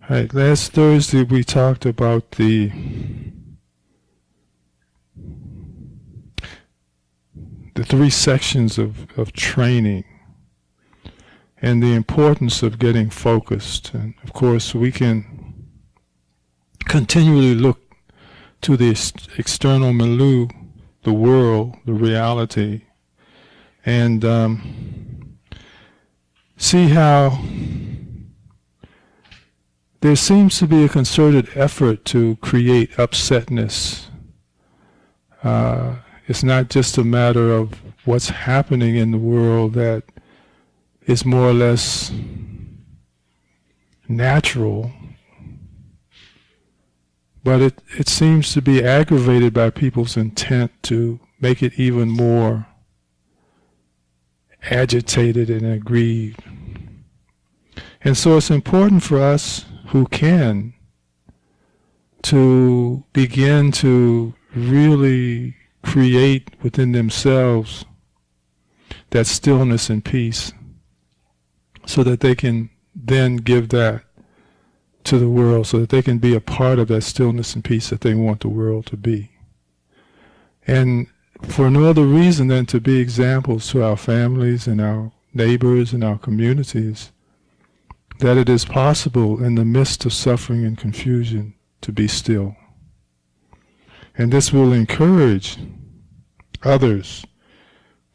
Right, last Thursday we talked about the three sections of training and the importance of getting focused. And of course we can continually look to the external milieu, the world, the reality, and see how there seems to be a concerted effort to create upsetness. It's not just a matter of what's happening in the world that is more or less natural, but it seems to be aggravated by people's intent to make it even more agitated and aggrieved. And so it's important for us who can to begin to really create within themselves that stillness and peace so that they can then give that to the world, so that they can be a part of that stillness and peace that they want the world to be. And for no other reason than to be examples to our families and our neighbors and our communities that it is possible in the midst of suffering and confusion to be still. And this will encourage others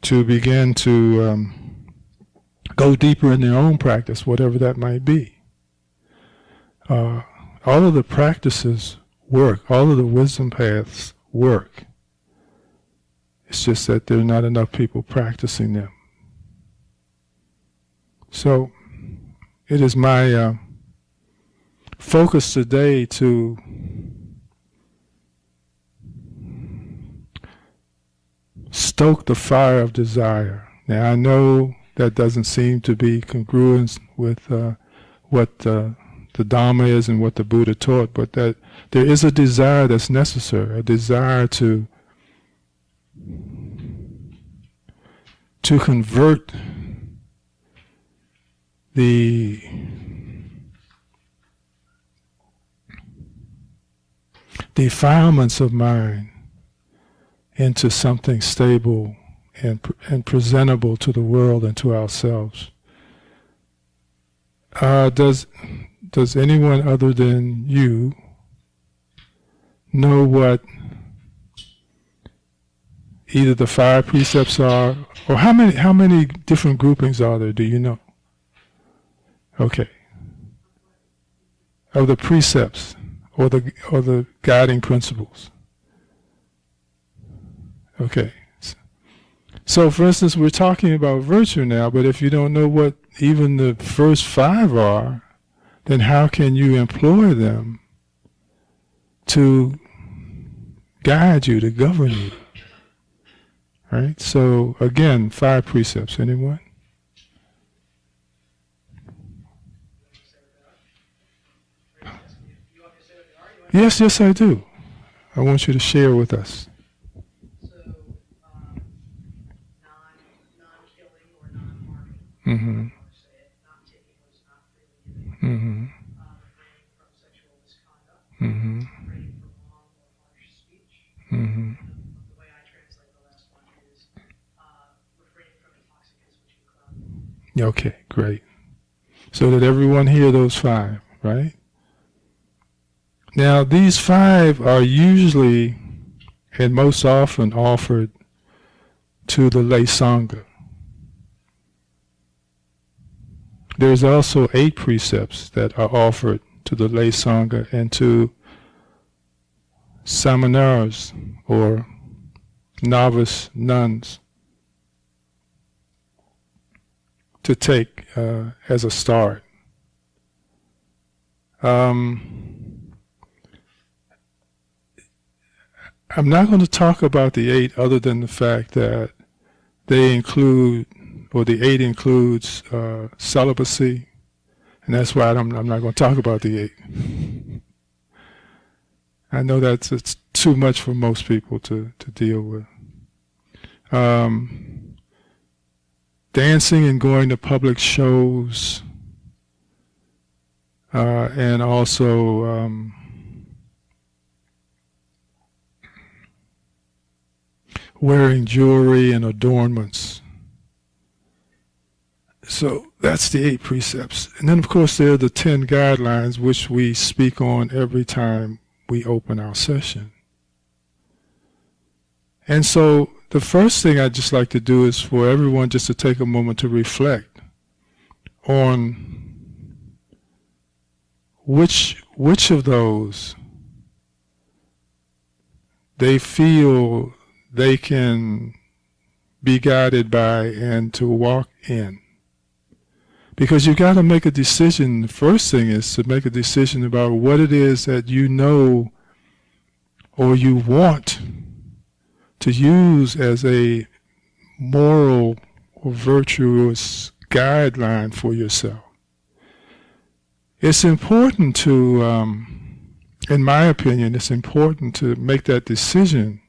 to begin to go deeper in their own practice, whatever that might be. All of the practices work, all of the wisdom paths work. It's just that there are not enough people practicing them. So it is my focus today to stoke the fire of desire. Now I know that doesn't seem to be congruent with what the Dhamma is and what the Buddha taught, but that there is a desire that's necessary, a desire to convert the defilements of mind into something stable and presentable to the world and to ourselves. Does anyone other than you know what either the 5 precepts are, or how many different groupings are there? Do you know? Okay. Of the precepts or the guiding principles. Okay. So for instance, we're talking about virtue now, but if you don't know what even the first 5 are, then how can you employ them to guide you, to govern you? Right? So again, 5 precepts. Anyone? Yes, I do. I want you to share with us. Mm-hmm. Mm-hmm. Refraining from sexual misconduct. Mm-hmm. Refraining from long or harsh speech. Mm-hmm. The way I translate the last one is refraining from intoxicants which can cloud. Okay, great. So did everyone hear those 5, right? Now these 5 are usually and most often offered to the lay Sangha. There's also 8 precepts that are offered to the lay Sangha and to samanas or novice nuns to take as a start. I'm not going to talk about the 8 other than the fact that they include, or the 8 includes celibacy, and that's why I'm not going to talk about the 8. I know it's too much for most people to deal with. Dancing and going to public shows, and also wearing jewelry and adornments. So that's the 8 precepts. And then, of course, there are the 10 guidelines, which we speak on every time we open our session. And so the first thing I'd just like to do is for everyone just to take a moment to reflect on which of those they feel they can be guided by and to walk in. Because you got to make a decision. The first thing is to make a decision about what it is that you know or you want to use as a moral or virtuous guideline for yourself. It's important to, in my opinion, it's important to make that decision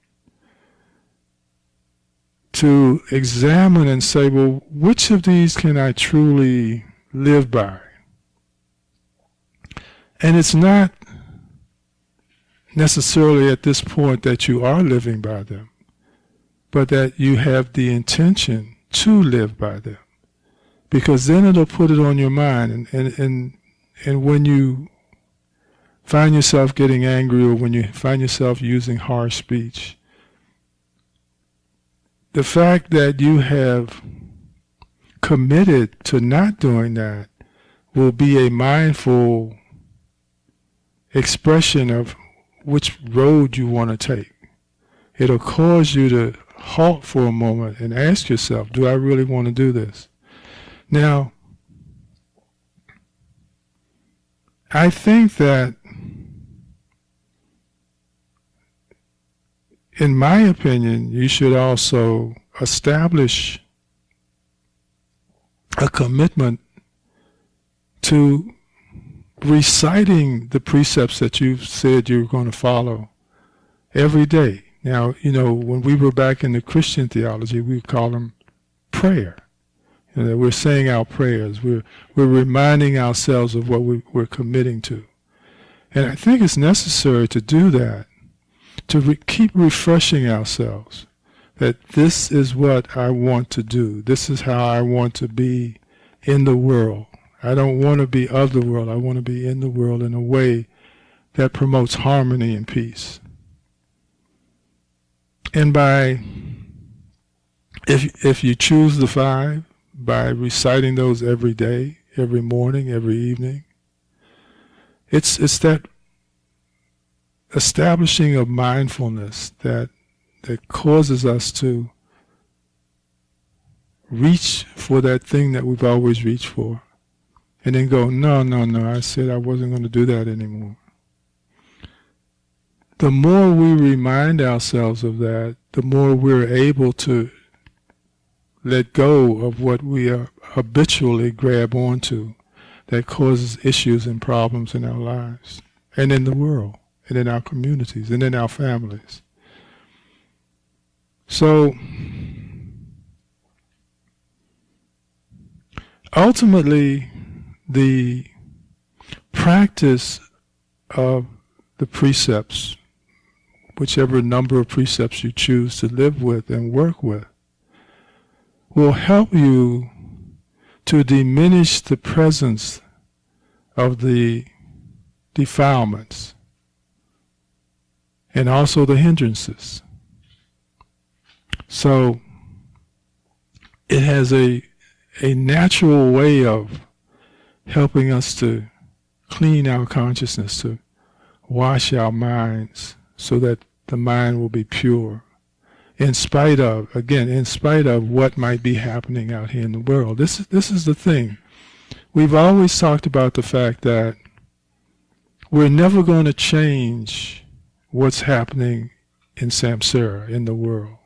to examine and say, well, which of these can I truly live by? And it's not necessarily at this point that you are living by them, but that you have the intention to live by them. Because then it'll put it on your mind, and when you find yourself getting angry or when you find yourself using harsh speech, the fact that you have committed to not doing that will be a mindful expression of which road you want to take. It'll cause you to halt for a moment and ask yourself, do I really want to do this? Now, I think that, in my opinion, you should also establish a commitment to reciting the precepts that you've said you're going to follow every day. Now, when we were back in the Christian theology, we would call them prayer. We're saying our prayers. We're reminding ourselves of what we're committing to. And I think it's necessary to do that, to keep refreshing ourselves that this is what I want to do. This is how I want to be in the world. I don't want to be of the world. I want to be in the world in a way that promotes harmony and peace. And if you choose the 5, by reciting those every day, every morning, every evening, it's that establishing of mindfulness that causes us to reach for that thing that we've always reached for, and then go, no, I said I wasn't going to do that anymore. The more we remind ourselves of that, the more we're able to let go of what we habitually grab onto that causes issues and problems in our lives and in the world and in our communities and in our families. So ultimately, the practice of the precepts, whichever number of precepts you choose to live with and work with, will help you to diminish the presence of the defilements and also the hindrances. So it has a natural way of helping us to clean our consciousness, to wash our minds so that the mind will be pure. In spite of what might be happening out here in the world. This is the thing. We've always talked about the fact that we're never going to change what's happening in samsara, in the world.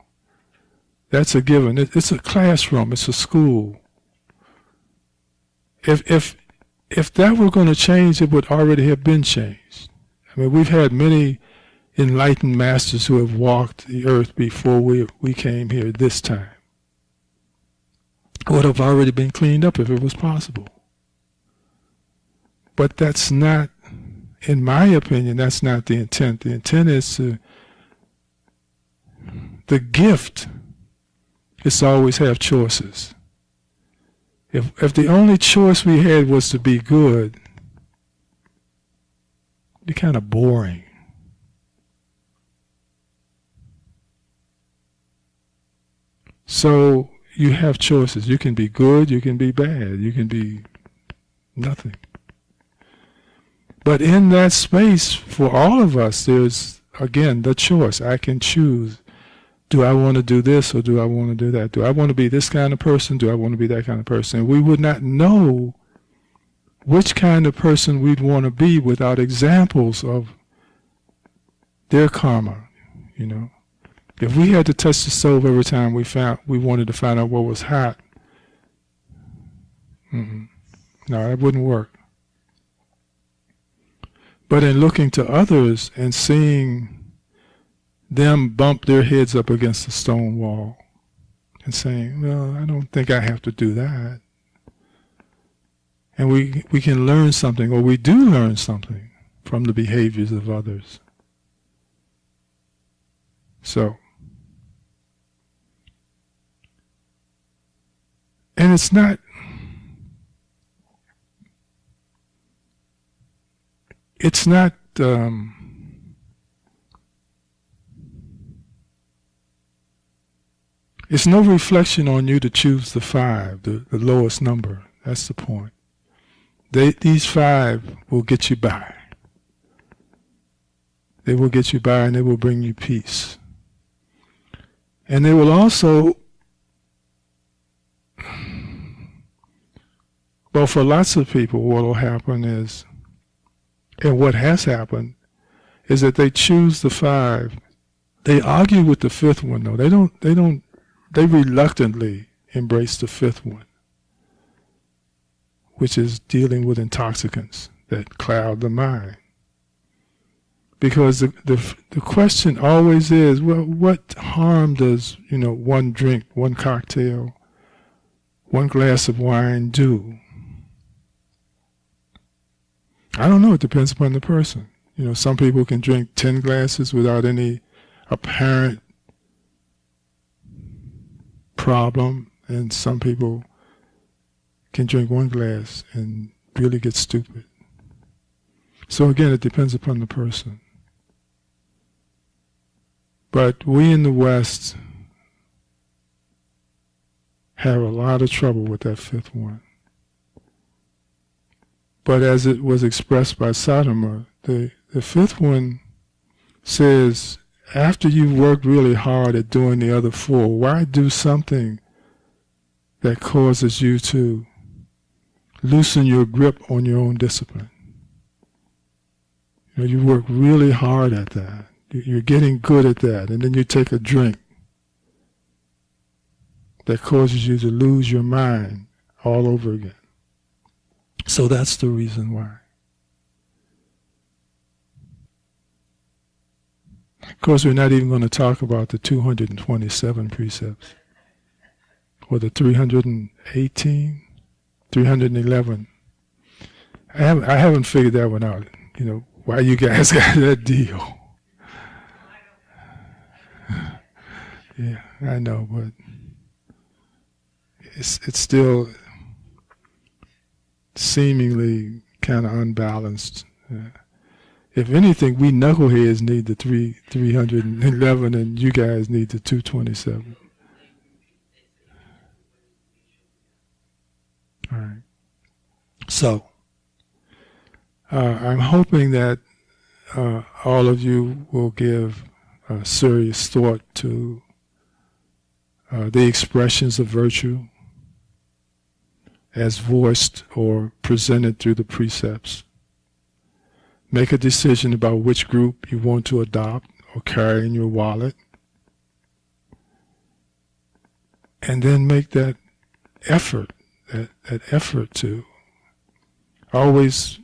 That's a given. It's a classroom. It's a school. If that were going to change, it would already have been changed. I mean, we've had many enlightened masters who have walked the earth before we came here this time. Would have already been cleaned up if it was possible. But that's not, in my opinion, that's not the intent. The intent is the gift is to always have choices. If the only choice we had was to be good, it'd be kind of boring. So you have choices. You can be good, you can be bad, you can be nothing. But in that space, for all of us, there's, again, the choice. I can choose. Do I want to do this or do I want to do that? Do I want to be this kind of person? Do I want to be that kind of person? We would not know which kind of person we'd want to be without examples of their karma, you know. If we had to touch the stove every time we wanted to find out what was hot, no, that wouldn't work. But in looking to others and seeing them bump their heads up against the stone wall and saying, well, I don't think I have to do that. And we can learn something, or we do learn something from the behaviors of others. So, and it's not, it's no reflection on you to choose the 5, the lowest number. That's the point. These 5 will get you by. They will get you by and they will bring you peace. And they will also, well, for lots of people, what will happen is, and what has happened, is that they choose the 5. They argue with the 5th one, though. They reluctantly embrace the 5th one, which is dealing with intoxicants that cloud the mind. Because the question always is, well, what harm does, one drink, one cocktail, one glass of wine do? I don't know, it depends upon the person. Some people can drink 10 glasses without any apparent problem, and some people can drink 1 glass and really get stupid. So again, it depends upon the person. But we in the West have a lot of trouble with that 5th one. But as it was expressed by Sadhama, the 5th one says, after you've worked really hard at doing the other 4, why do something that causes you to loosen your grip on your own discipline? You work really hard at that. You're getting good at that, and then you take a drink that causes you to lose your mind all over again. So that's the reason why. Of course, we're not even going to talk about the 227 precepts, or the 318, 311. I haven't figured that one out, why you guys got that deal. Yeah, I know, but it's still seemingly kind of unbalanced. If anything, we knuckleheads need the 311, and you guys need the 227. All right. So, I'm hoping that all of you will give serious thought to the expressions of virtue as voiced or presented through the precepts. Make a decision about which group you want to adopt or carry in your wallet. And then make that effort, that effort to always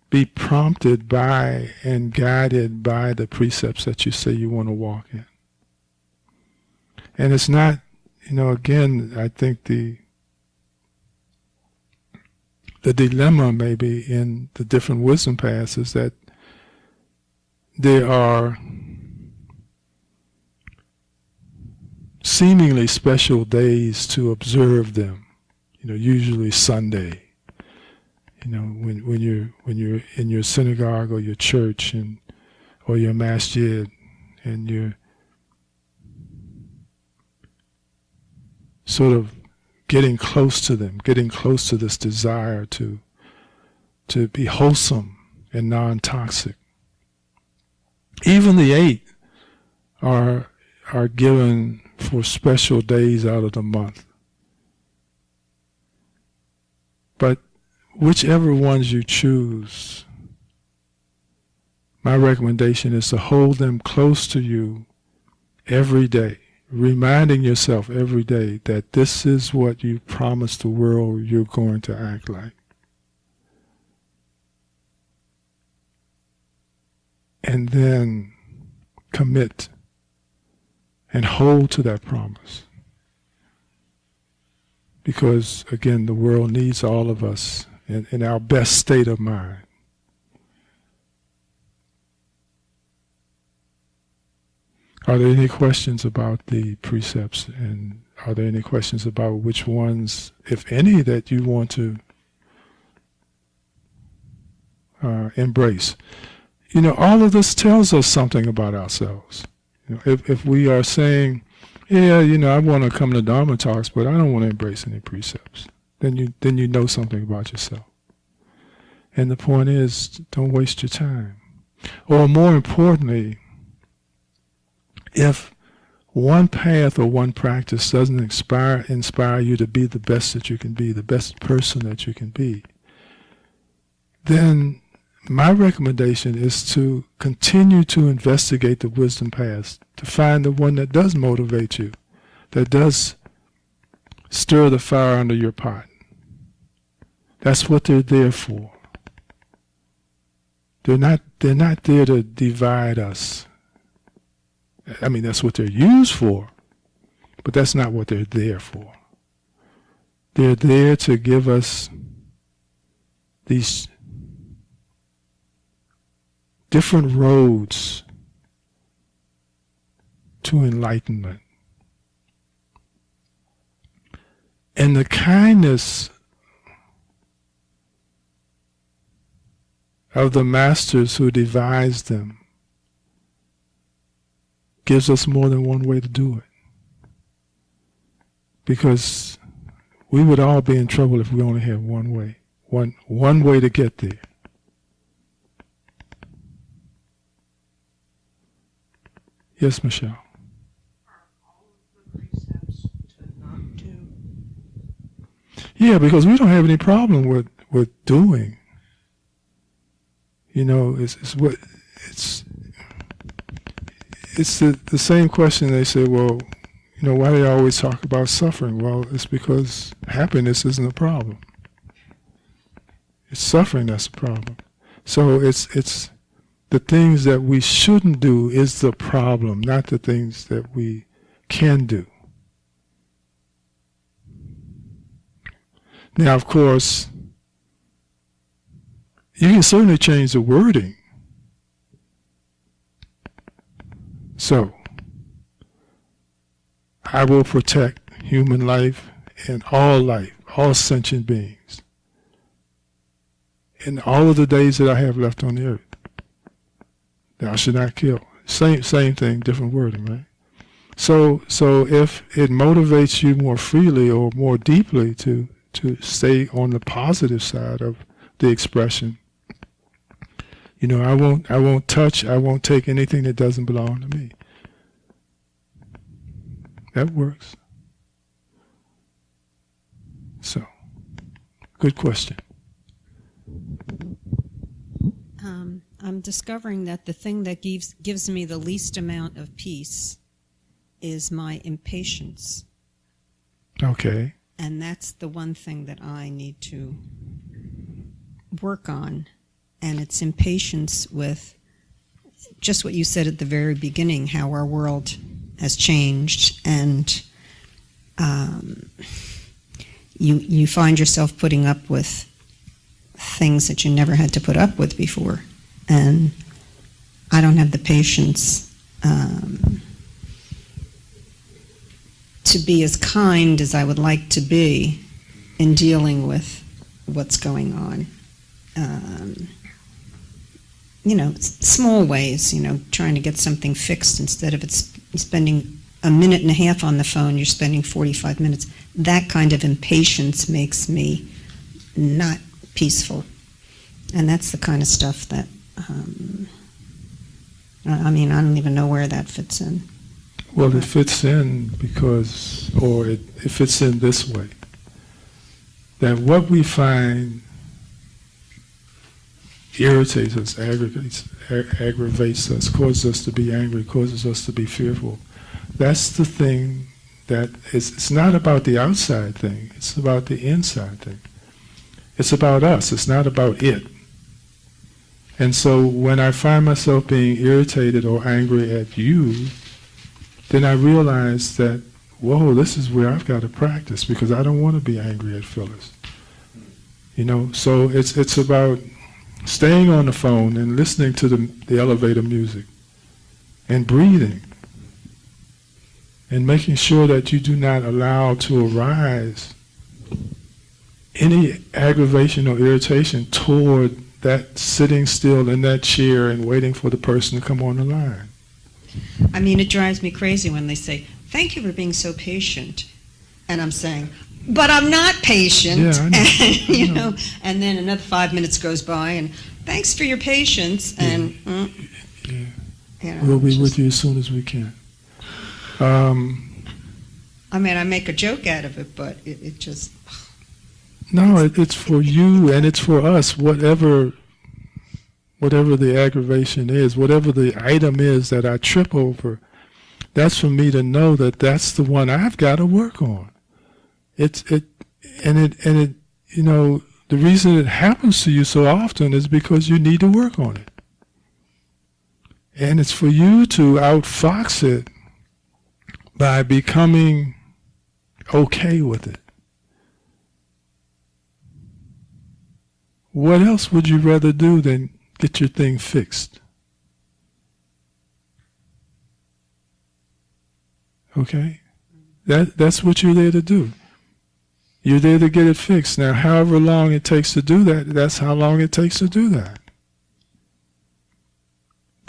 be prompted by and guided by the precepts that you say you want to walk in. And it's not, again, I think the the dilemma maybe in the different wisdom paths is that there are seemingly special days to observe them. Usually Sunday. When you're in your synagogue or your church or your masjid, and you're sort of getting close to them, getting close to this desire to be wholesome and non-toxic. Even the 8 are given for special days out of the month. But whichever ones you choose, my recommendation is to hold them close to you every day, reminding yourself every day that this is what you promised the world you're going to act like. And then commit and hold to that promise. Because, again, the world needs all of us in our best state of mind. Are there any questions about the precepts? And are there any questions about which ones, if any, that you want to embrace? All of this tells us something about ourselves. If we are saying, yeah, I want to come to Dharma talks, but I don't want to embrace any precepts, then you know something about yourself. And the point is, don't waste your time. Or more importantly, if one path or one practice doesn't inspire you to be the best that you can be, the best person that you can be, then my recommendation is to continue to investigate the wisdom paths, to find the one that does motivate you, that does stir the fire under your pot. That's what they're there for. They're not there to divide us. I mean, that's what they're used for, but that's not what they're there for. They're there to give us these different roads to enlightenment. And the kindness of the masters who devised them gives us more than one way to do it. Because we would all be in trouble if we only had one way, one way to get there. Yes, Michelle. Are all of the precepts to not do? Yeah, because we don't have any problem with doing. It's the same question. They say, well, why do they always talk about suffering? Well, it's because happiness isn't a problem. It's suffering that's the problem. So it's the things that we shouldn't do is the problem, not the things that we can do. Now, of course, you can certainly change the wording. So, I will protect human life, all sentient beings, in all of the days that I have left on the earth. Thou should not kill. Same thing, different wording, right? So if it motivates you more freely or more deeply to stay on the positive side of the expression, I won't touch, I won't take anything that doesn't belong to me. That works. So, good question. I'm discovering that the thing that gives me the least amount of peace is my impatience. Okay. And that's the one thing that I need to work on. And it's impatience with just what you said at the very beginning, how our world has changed. And you find yourself putting up with things that you never had to put up with before. And I don't have the patience to be as kind as I would like to be in dealing with what's going on. Small ways, trying to get something fixed instead of spending a minute and a half on the phone, you're spending 45 minutes. That kind of impatience makes me not peaceful. And that's the kind of stuff that, I don't even know where that fits in. Well, it fits in because, or it fits in this way, that what we find irritates us, aggravates us, causes us to be angry, causes us to be fearful. That's the thing that it's not about the outside thing, it's about the inside thing. It's about us, it's not about it. And so when I find myself being irritated or angry at you, then I realize that, whoa, this is where I've got to practice because I don't want to be angry at Phyllis. So it's about staying on the phone and listening to the elevator music and breathing and making sure that you do not allow to arise any aggravation or irritation toward that sitting still in that chair and waiting for the person to come on the line. It drives me crazy when they say, "Thank you for being so patient." And I'm saying, "But I'm not patient." Yeah, I know. And, and then another 5 minutes goes by and, "Thanks for your patience." And, we'll be with you as soon as we can. I make a joke out of it, but it just... No, it's for you and it's for us, whatever the aggravation is, whatever the item is that I trip over, that's for me to know that that's the one I've got to work on. The reason it happens to you so often is because you need to work on it. And it's for you to outfox it by becoming okay with it. What else would you rather do than get your thing fixed? Okay? That's what you're there to do. You're there to get it fixed. Now, however long it takes to do that, that's how long it takes to do that.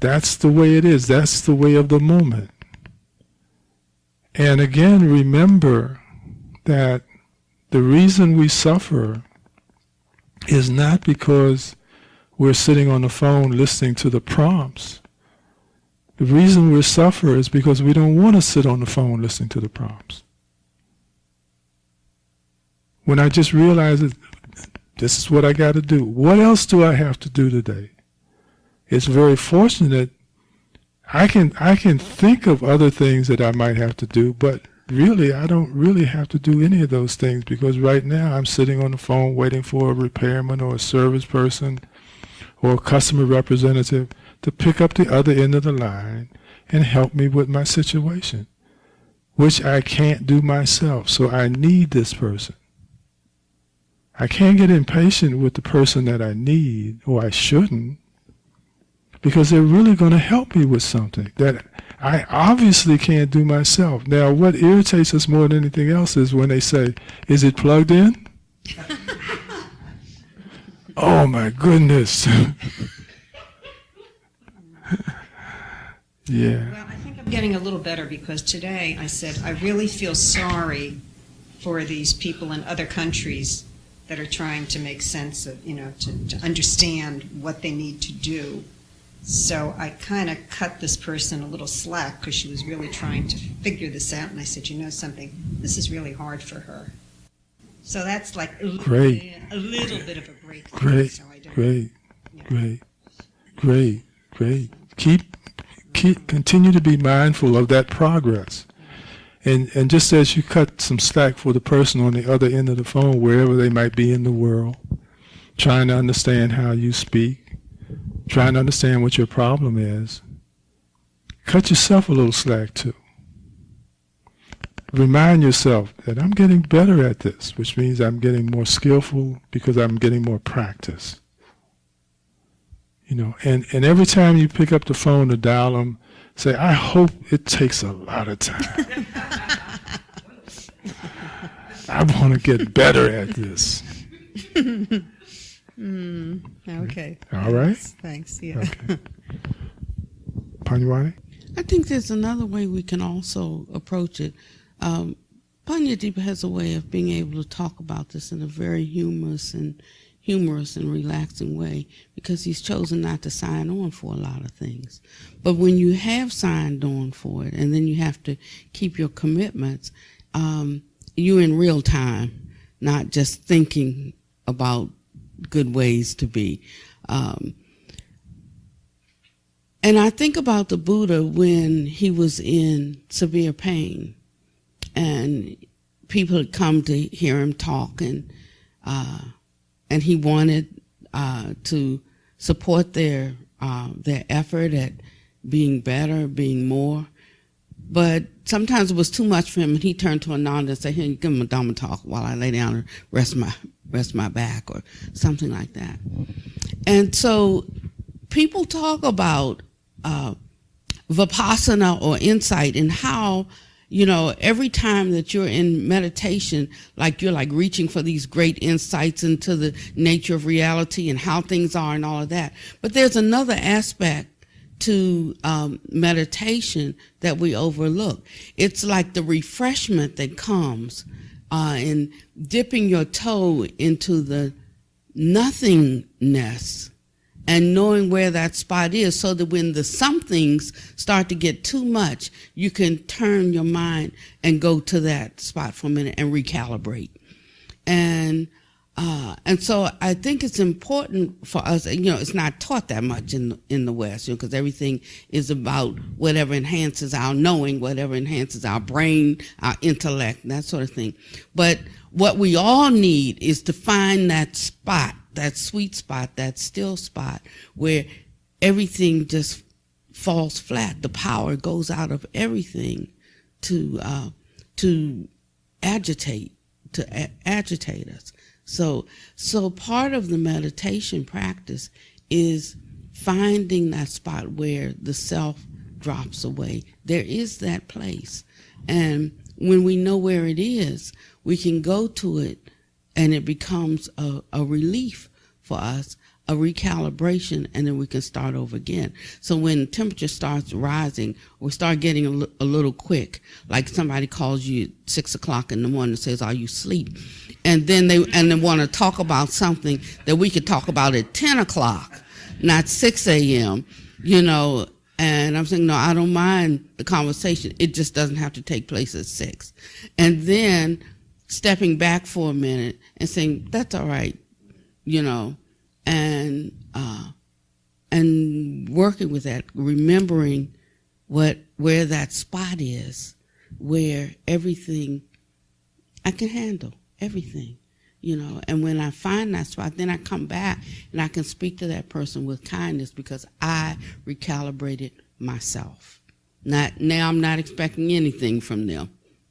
That's the way it is. That's the way of the moment. And again, remember that the reason we suffer is not because we're sitting on the phone listening to the prompts. The reason we suffer is because we don't want to sit on the phone listening to the prompts. When I just realize that this is what I got to do, what else do I have to do today? It's very fortunate. I can think of other things that I might have to do, but really I don't really have to do any of those things because right now I'm sitting on the phone waiting for a repairman or a service person or a customer representative to pick up the other end of the line and help me with my situation, which I can't do myself, so I need this person. I can't get impatient with the person that I need, or I shouldn't, because they're really going to help me with something that I obviously can't do myself. Now, what irritates us more than anything else is when they say, "Is it plugged in?" Oh my goodness. Yeah. Well, I think I'm getting a little better because today I said, I really feel sorry for these people in other countries that are trying to make sense of, to understand what they need to do. So I kind of cut this person a little slack because she was really trying to figure this out. And I said, something, this is really hard for her. So that's like a little bit of a break. Great, so I don't, great. Continue to be mindful of that progress. And just as you cut some slack for the person on the other end of the phone, wherever they might be in the world, trying to understand how you speak, trying to understand what your problem is, cut yourself a little slack too. remind yourself that I'm getting better at this, which means I'm getting more skillful because I'm getting more practice. And every time you pick up the phone to dial them, say, I hope it takes a lot of time. I want to get better at this. Okay. All right? Thanks. Yeah. Okay. Pannadipa? I think there's another way we can also approach it. Pannadipa has a way of being able to talk about this in a very humorous and relaxing way, because he's chosen not to sign on for a lot of things. But when you have signed on for it, and then you have to keep your commitments, you're in real time, not just thinking about good ways to be. And I think about the Buddha when he was in severe pain, and people had come to hear him talk, and he wanted to support their effort at being better, being more. But sometimes it was too much for him, and he turned to Ananda and said, "Here, give him a Dhamma talk while I lay down and rest my back," or something like that. And so people talk about vipassana or insight, and how, every time that you're in meditation, you're reaching for these great insights into the nature of reality and how things are and all of that. But there's another aspect to meditation that we overlook. It's like the refreshment that comes in dipping your toe into the nothingness and knowing where that spot is, so that when the somethings start to get too much, you can turn your mind and go to that spot for a minute and recalibrate. And so I think it's important for us. It's not taught that much in the West, because everything is about whatever enhances our knowing, whatever enhances our brain, our intellect, that sort of thing. But what we all need is to find that spot, that sweet spot, that still spot, where everything just falls flat. The power goes out of everything to agitate us. So part of the meditation practice is finding that spot where the self drops away. There is that place. And when we know where it is, we can go to it, and it becomes a relief for us, a recalibration, and then we can start over again. So when temperature starts rising, we start getting a little quick, like somebody calls you at 6 o'clock in the morning and says, "Are you asleep?" And then they want to talk about something that we could talk about at 10 o'clock, not 6 a.m., and I'm saying, no, I don't mind the conversation. It just doesn't have to take place at 6. And then stepping back for a minute and saying, that's all right, and working with that, remembering where that spot is, where everything, I can handle everything, and when I find that spot, then I come back and I can speak to that person with kindness, because I recalibrated myself. Now I'm not expecting anything from them.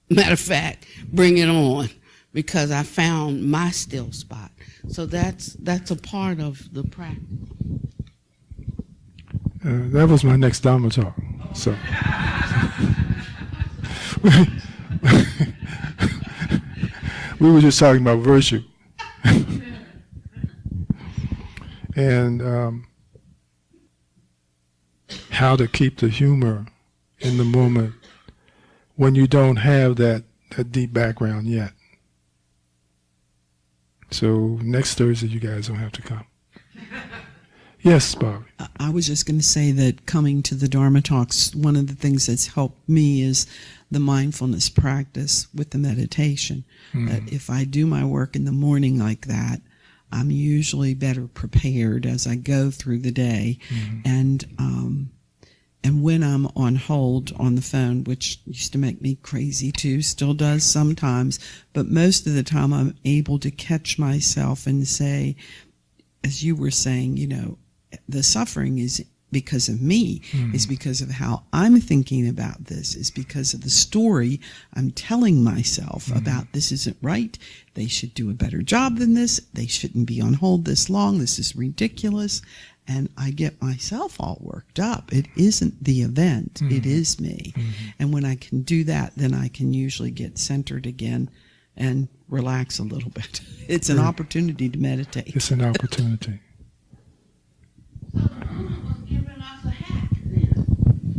Matter of fact, bring it on, because I found my still spot. So that's a part of the practice. That was my next Dhamma talk. So we were just talking about virtue. And how to keep the humor in the moment when you don't have that deep background yet. So next Thursday, you guys don't have to come. Yes, Bobby. I was just going to say that coming to the Dharma talks, one of the things that's helped me is the mindfulness practice with the meditation. That if I do my work in the morning like that, I'm usually better prepared as I go through the day. And when I'm on hold on the phone, which used to make me crazy too, still does sometimes, but most of the time I'm able to catch myself and say, as you were saying, the suffering is because of me. It's because of how I'm thinking about this. It's because of the story I'm telling myself about this isn't right. They should do a better job than this. They shouldn't be on hold this long. This is ridiculous. And I get myself all worked up. It isn't the event. It is me. And when I can do that, then I can usually get centered again and relax a little bit. It's an opportunity to meditate. It's an opportunity. So the Buddha was giving us a hack then.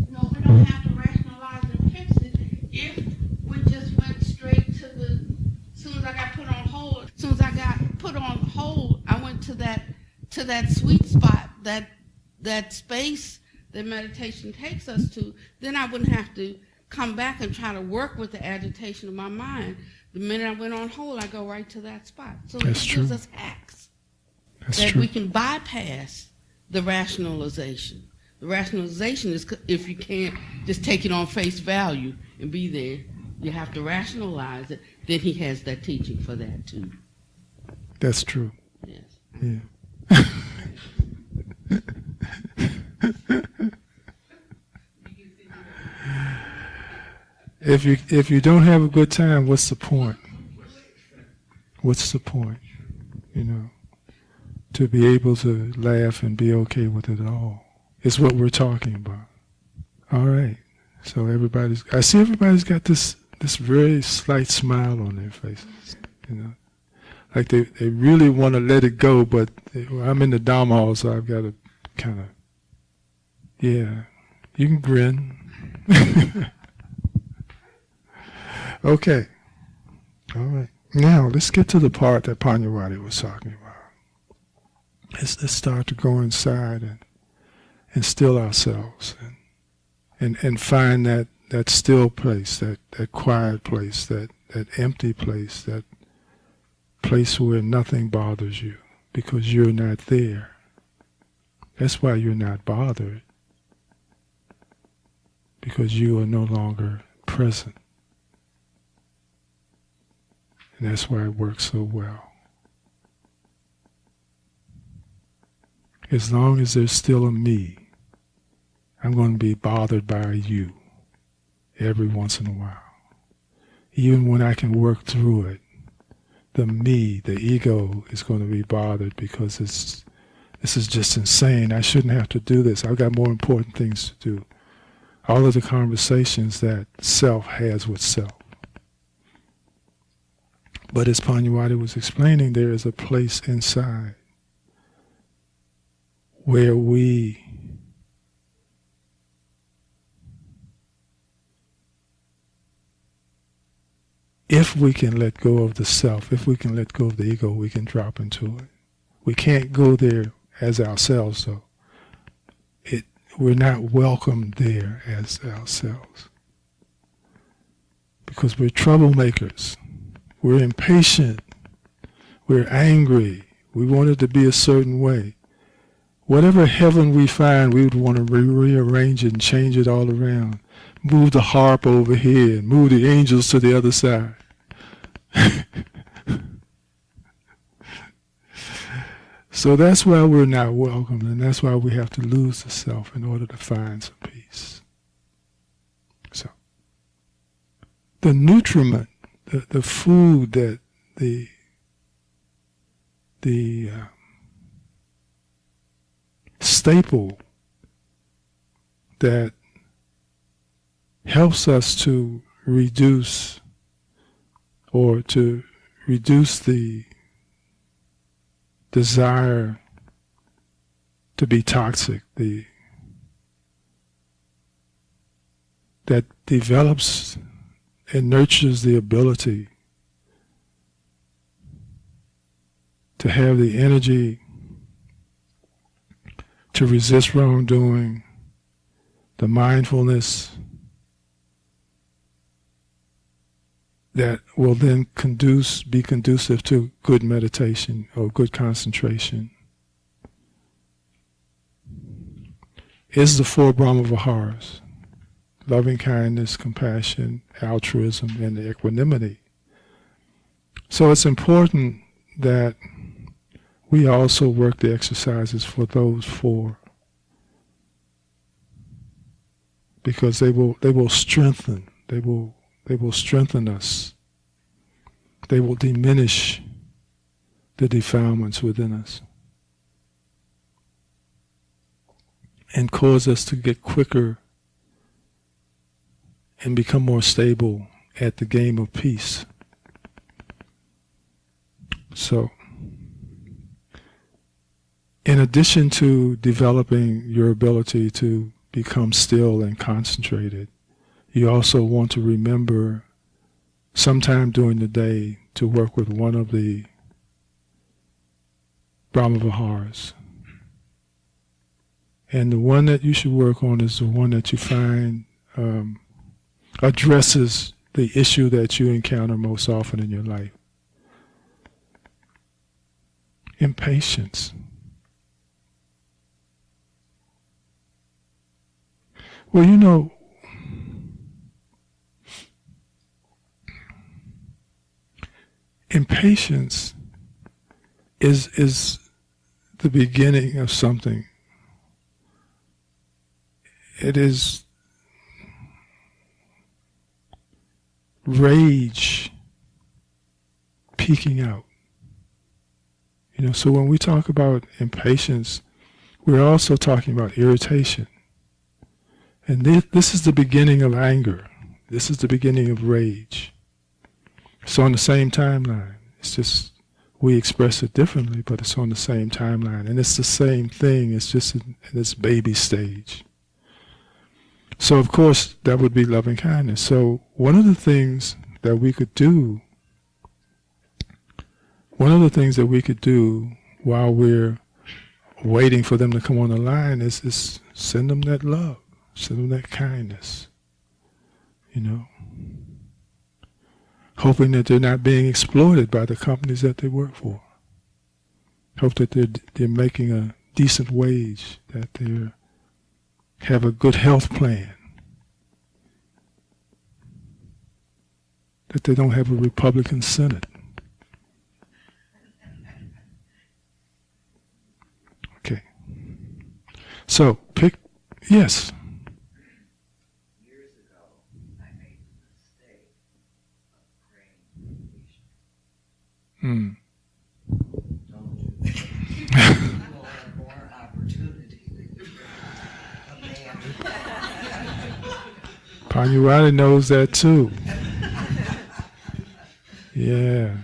You know, we don't have to rationalize and fix it if we just went straight to the, as soon as I got put on hold, as soon as I got put on hold, I went to that sweet spot, that space that meditation takes us to. Then I wouldn't have to come back and try to work with the agitation of my mind. The minute I went on hold, I go right to that spot. So That's it true. gives us hacks That's that true. we can bypass the rationalization. The rationalization is if you can't just take it on face value and be there. You have to rationalize it. Then he has that teaching for that too. That's true. Yes. Yeah. If you don't have a good time, what's the point? What's the point? You know, to be able to laugh and be okay with it all is what we're talking about. All right. So I see everybody's got this very slight smile on their faces. You know, like they really want to let it go, but I'm in the Dharma hall, so I've got to kind of, yeah, you can grin. Okay. All right. Now, let's get to the part that Pannadipa was talking about. Let's start to go inside and still ourselves and find that still place, that quiet place, that empty place, that place where nothing bothers you because you're not there. That's why you're not bothered, because you are no longer present. And that's why it works so well. As long as there's still a me, I'm going to be bothered by you every once in a while. Even when I can work through it, the me, the ego, is going to be bothered because this is just insane. I shouldn't have to do this. I've got more important things to do. All of the conversations that self has with self. But as Pannadipa was explaining, there is a place inside where if we can let go of the self, if we can let go of the ego, we can drop into it. We can't go there as ourselves, though. We're not welcome there as ourselves. Because we're troublemakers. We're impatient. We're angry. We want it to be a certain way. Whatever heaven we find, we would want to rearrange it and change it all around. Move the harp over here and move the angels to the other side. So that's why we're not welcomed, and that's why we have to lose the self in order to find some peace. So the nutriment, the food that the staple that helps us to reduce the desire to be toxic, that develops and nurtures the ability to have the energy to resist wrongdoing, the mindfulness that will then be conducive to good meditation or good concentration, is the four Brahma Viharas: loving kindness, compassion, altruism, and the equanimity. So it's important that we also work the exercises for those four because they will strengthen. They will strengthen us. They will diminish the defilements within us and cause us to get quicker and become more stable at the game of peace. So, in addition to developing your ability to become still and concentrated, you also want to remember sometime during the day to work with one of the Brahmaviharas. And the one that you should work on is the one that you find addresses the issue that you encounter most often in your life. Impatience. Well, you know, impatience is the beginning of something. It is rage peeking out. You know, so when we talk about impatience, we're also talking about irritation. And this is the beginning of anger. This is the beginning of rage. It's on the same timeline. It's just we express it differently, but it's on the same timeline. And it's the same thing. It's just in this baby stage. So, of course, that would be loving kindness. So one of the things that we could do while we're waiting for them to come on the line is send them that love, send them that kindness, you know, hoping that they're not being exploited by the companies that they work for. Hope that they're making a decent wage, that they have a good health plan, that they don't have a Republican Senate. Okay. So, pick, yes. Years ago, I made the mistake of praying for patience. Don't do that. You will have more opportunity to abandon. Pannadipa knows that too. Yeah.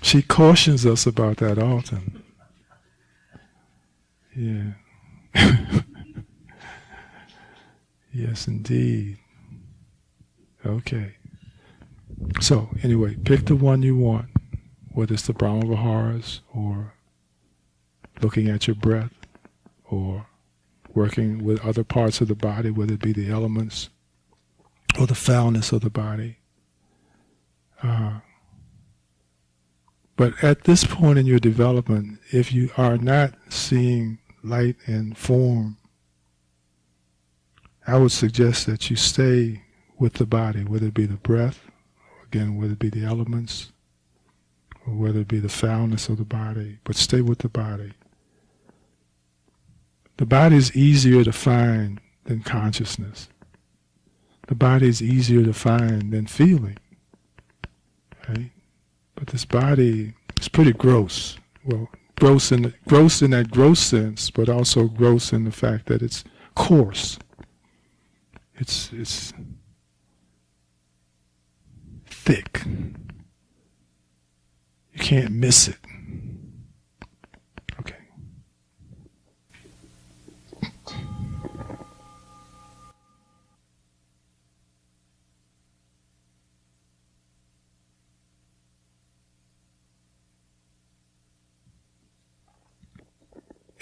She cautions us about that often. Yeah. Yes, indeed. Okay. So, anyway, pick the one you want, whether it's the Brahmaviharas or looking at your breath or working with other parts of the body, whether it be the elements or the foulness of the body. But at this point in your development, if you are not seeing light and form, I would suggest that you stay with the body, whether it be the breath, again, whether it be the elements, or whether it be the foulness of the body, but stay with the body. The body is easier to find than consciousness. The body is easier to find than feeling. Right? But this body is pretty gross. Well, gross in that gross sense, but also gross in the fact that it's coarse. It's thick. You can't miss it. Okay.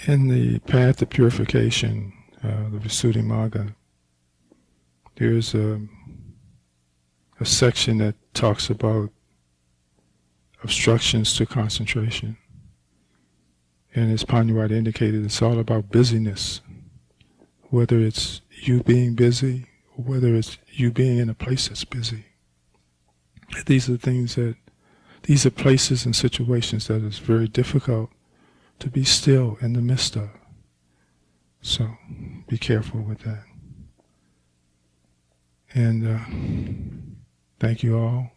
In the path of purification, the Visuddhimagga, there's a section that talks about obstructions to concentration. And as Pannadipa indicated, it's all about busyness, whether it's you being busy or whether it's you being in a place that's busy. These are places and situations that it's very difficult to be still in the midst of. So be careful with that. And thank you all.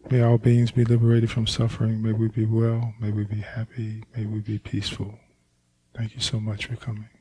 May all beings be liberated from suffering. May we be well. May we be happy. May we be peaceful. Thank you so much for coming.